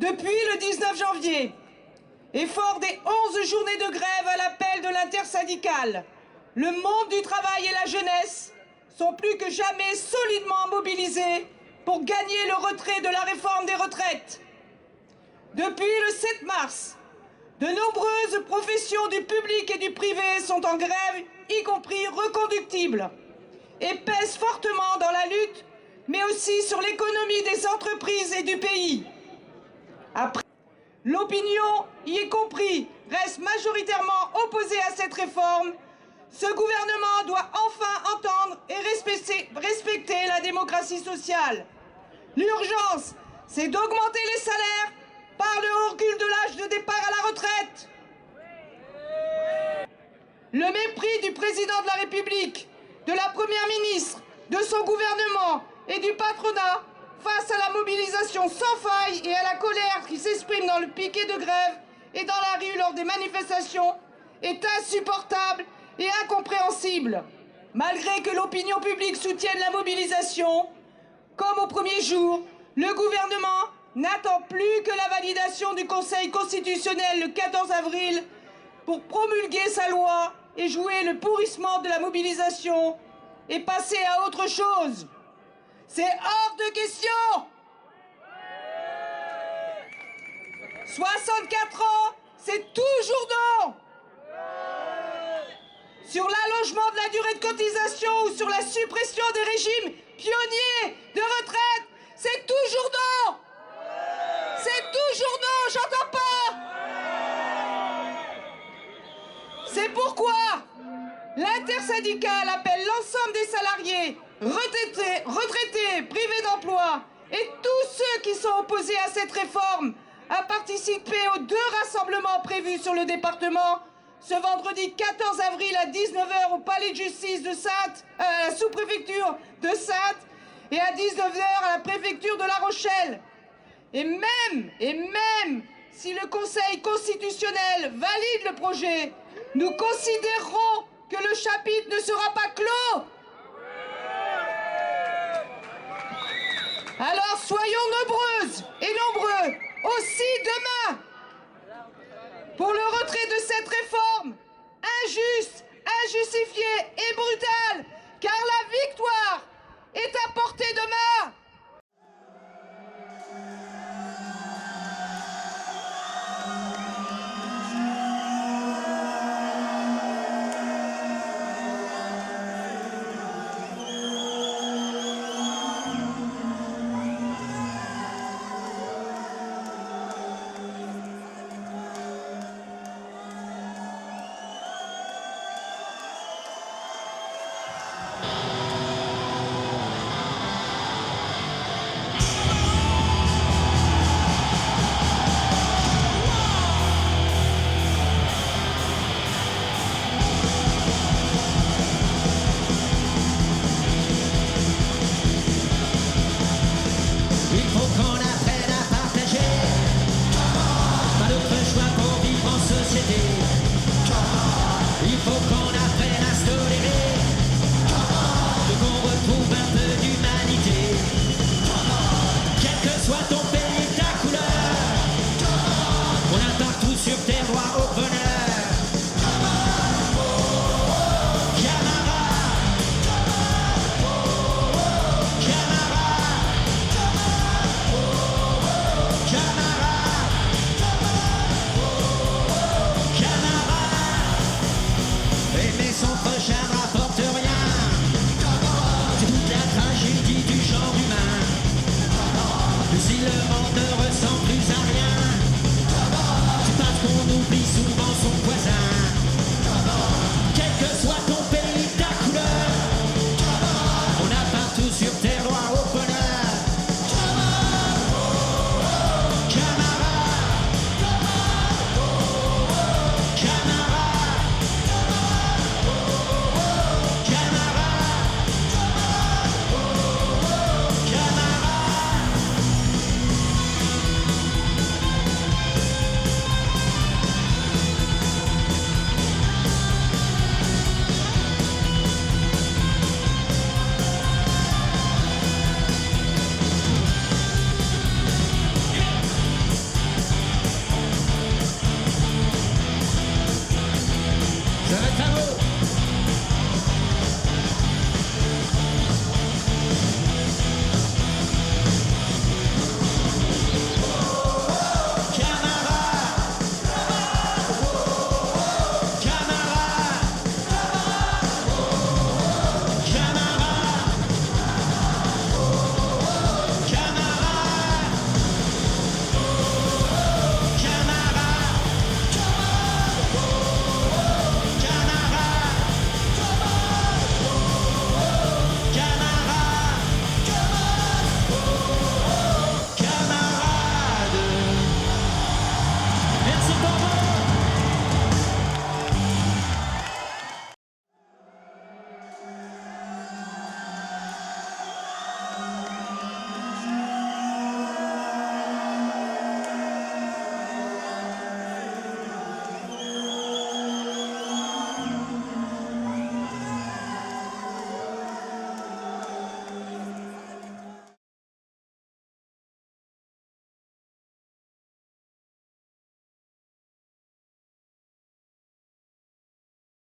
Depuis le 19 janvier, et fort des 11 journées de grève à l'appel de l'intersyndicale, le monde du travail et la jeunesse sont plus que jamais solidement mobilisés pour gagner le retrait de la réforme des retraites. Depuis le 7 mars, de nombreuses professions du public et du privé sont en grève, y compris reconductibles, et pèsent fortement dans la lutte, mais aussi sur l'économie des entreprises et du pays. Après, l'opinion, y compris, reste majoritairement opposée à cette réforme. Ce gouvernement doit enfin entendre et respecter la démocratie sociale. L'urgence, c'est d'augmenter les salaires par le recul de l'âge de départ à la retraite. Le mépris du président de la République, de la première ministre, de son gouvernement et du patronat face à la mobilisation sans faille et à la colère qui s'exprime dans le piquet de grève et dans la rue lors des manifestations est insupportable et incompréhensible. Malgré que l'opinion publique soutienne la mobilisation, comme au premier jour, le gouvernement n'attend plus que la validation du Conseil constitutionnel le 14 avril pour promulguer sa loi et jouer le pourrissement de la mobilisation et passer à autre chose. C'est hors de question. 64 ans, c'est toujours non. Sur l'allongement de la durée de cotisation ou sur la suppression des régimes pionniers de retraite, c'est toujours non. C'est toujours non, j'entends pas. C'est pourquoi l'intersyndicale appelle l'ensemble des salariés, retraités, privés d'emploi et tous ceux qui sont opposés à cette réforme à participer aux 2 rassemblements prévus sur le département ce vendredi 14 avril à 19h au palais de justice de Saintes, à la sous-préfecture de Saintes et à 19h à la préfecture de La Rochelle. Et même si le Conseil constitutionnel valide le projet, nous considérerons que le chapitre ne sera pas clos. Alors soyons nombreuses et nombreux aussi demain pour le retrait de cette réforme injuste, injustifiée et brutale, car la victoire est à portée de main. Si le